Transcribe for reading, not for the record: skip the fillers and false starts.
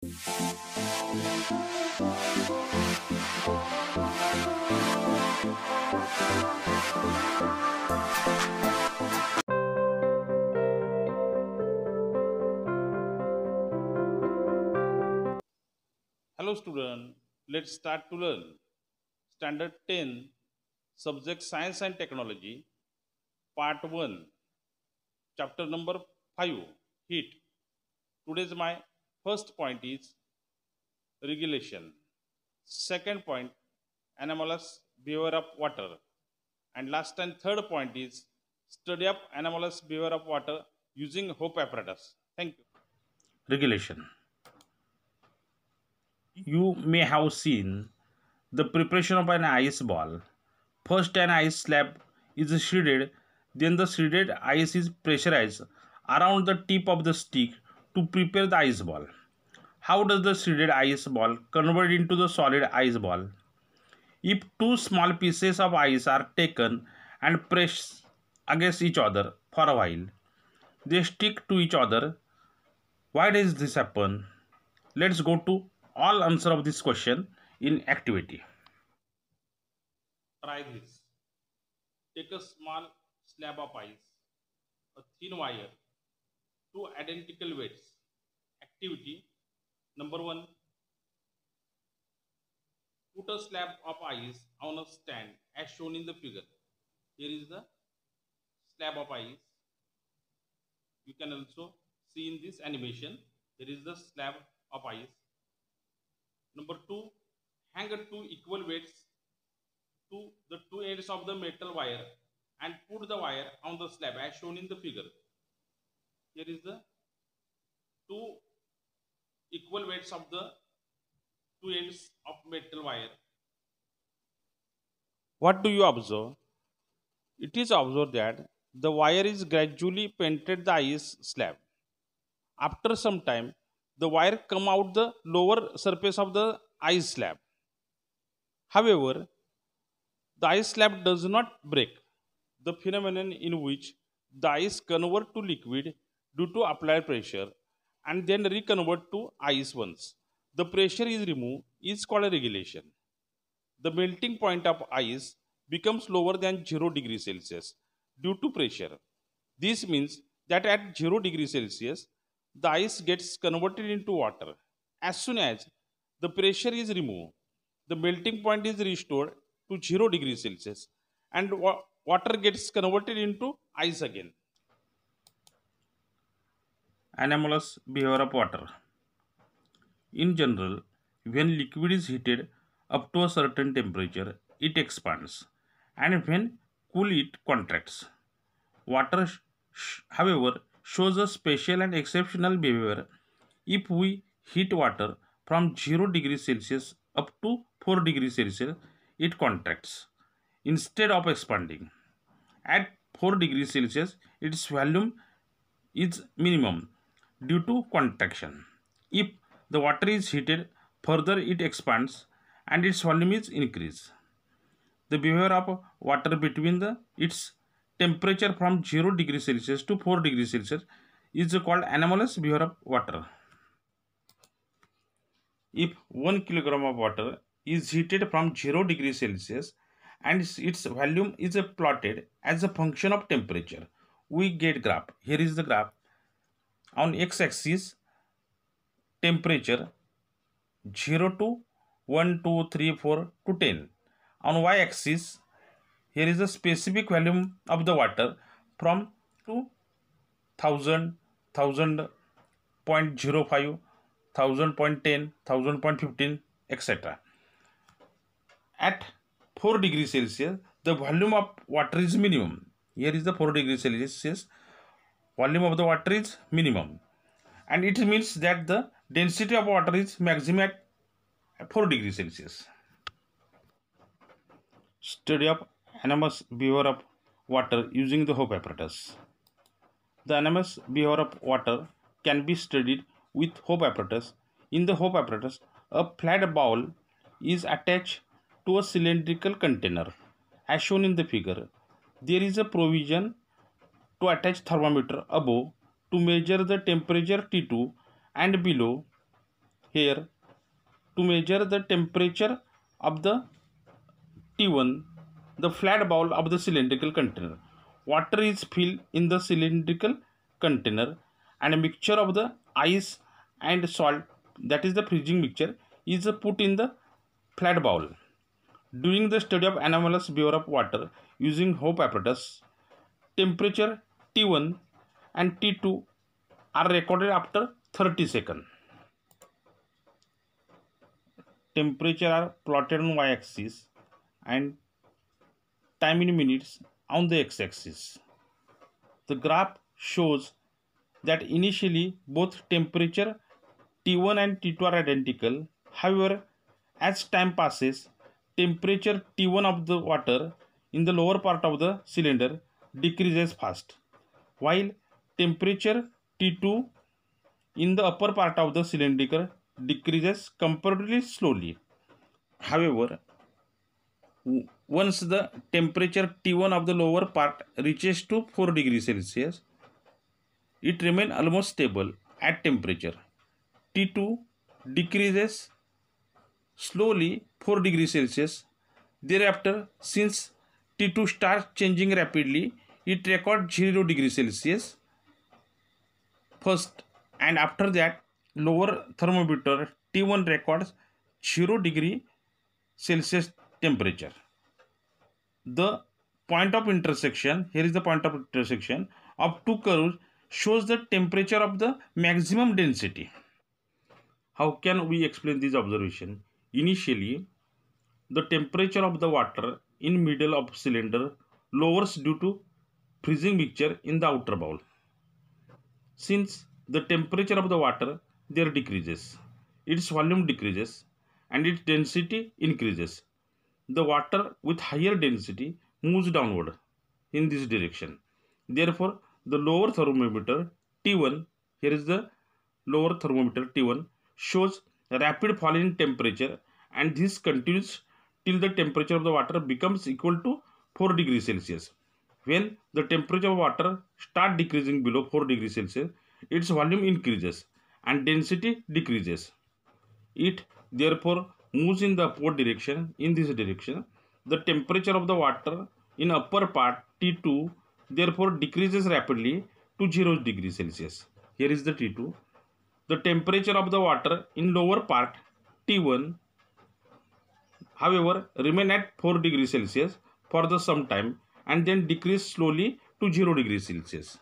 Hello student, let's start to learn. Standard 10, subject Science and Technology, part 1, chapter number 5, heat. Today's my first point is regulation. Second point, anomalous behavior of water. And last and third point is study of anomalous behavior of water using HOPE apparatus. Thank you. Regulation. You may have seen the preparation of an ice ball. First, an ice slab is shredded, then the shredded ice is pressurized around the tip of the stick to prepare the ice ball. How does the shredded ice ball convert into the solid ice ball? If two small pieces of ice are taken and pressed against each other for a while, they stick to each other. Why does this happen? Let's go to all answer of this question in activity. Try this. Take a small slab of ice, a thin wire, two identical weights. Activity number 1. Put a slab of ice on a stand as shown in the figure. Here is the slab of ice. You can also see in this animation. Here is the slab of ice. Number 2. Hang two equal weights to the two ends of the metal wire and put the wire on the slab as shown in the figure. Here is the two equal weights of the two ends of metal wire. What do you observe? It is observed that the wire is gradually penetrate the ice slab. After some time, the wire come out the lower surface of the ice slab. However, the ice slab does not break, the phenomenon in which the ice convert to liquid due to applied pressure and then reconvert to ice once the pressure is removed is called a regulation. The melting point of ice becomes lower than 0 degree Celsius due to pressure. This means that at 0 degree Celsius, the ice gets converted into water. As soon as the pressure is removed, the melting point is restored to 0 degree Celsius and water gets converted into ice again. Anomalous behavior of water. In general, when liquid is heated up to a certain temperature, it expands, and when cool, it contracts. Water, however, shows a special and exceptional behavior. If we heat water from 0 degrees Celsius up to 4 degrees Celsius, it contracts instead of expanding. At 4 degrees Celsius, its volume is minimum due to contraction. If the water is heated further, it expands and its volume is increased. The behavior of water between its temperature from 0 degrees Celsius to 4 degrees Celsius is called anomalous behavior of water. If 1 kilogram of water is heated from 0 degrees Celsius and its volume is plotted as a function of temperature, we get graph. Here is the graph. On x-axis, temperature 0 to 1, 2, 3, 4 to 10. On y-axis, here is the specific volume of the water from 2000, 1000.05, 1000.10, 1000.15, etc. At 4 degrees Celsius, the volume of water is minimum. Here is the 4 degrees Celsius. Volume of the water is minimum. And it means that the density of water is maximum at 4 degrees Celsius. Study of anomalous behavior of water using the HOPE apparatus. The anomalous behavior of water can be studied with HOPE apparatus. In the HOPE apparatus, a flat bowl is attached to a cylindrical container as shown in the figure. There is a provision to attach thermometer above to measure the temperature T2 and below. here to measure the temperature of the T1, the flat bowl of the cylindrical container. Water is filled in the cylindrical container and a mixture of the ice and salt, that is the freezing mixture, is put in the flat bowl. During the study of anomalous behavior of water using Hope apparatus, temperature T1 and T2 are recorded after 30 seconds. Temperature are plotted on y-axis and time in minutes on the x-axis. The graph shows that initially both temperature T1 and T2 are identical. However, as time passes, temperature T1 of the water in the lower part of the cylinder decreases fast, while temperature T2 in the upper part of the cylinder decreases comparatively slowly. However, once the temperature T1 of the lower part reaches to 4 degrees Celsius, it remains almost stable at temperature. T2 decreases slowly 4 degrees Celsius. Thereafter, since T2 starts changing rapidly, it records 0 degrees Celsius first, and after that lower thermometer T1 records 0 degree Celsius temperature. The point of intersection, here is the point of intersection of two curves, shows the temperature of the maximum density. How can we explain this observation? Initially, the temperature of the water in middle of cylinder lowers due to freezing mixture in the outer bowl. Since the temperature of the water there decreases, its volume decreases and its density increases. The water with higher density moves downward in this direction. Therefore, the lower thermometer T1, here is the lower thermometer T1, shows a rapid fall in temperature, and this continues till the temperature of the water becomes equal to 4 degrees Celsius. When the temperature of water starts decreasing below 4 degrees Celsius, its volume increases and density decreases. It therefore moves in the upward direction, in this direction. The temperature of the water in upper part T2 therefore decreases rapidly to 0 degrees Celsius. Here is the T2. The temperature of the water in lower part T1, however, remain at 4 degrees Celsius for the some time and then decrease slowly to 0 degrees Celsius.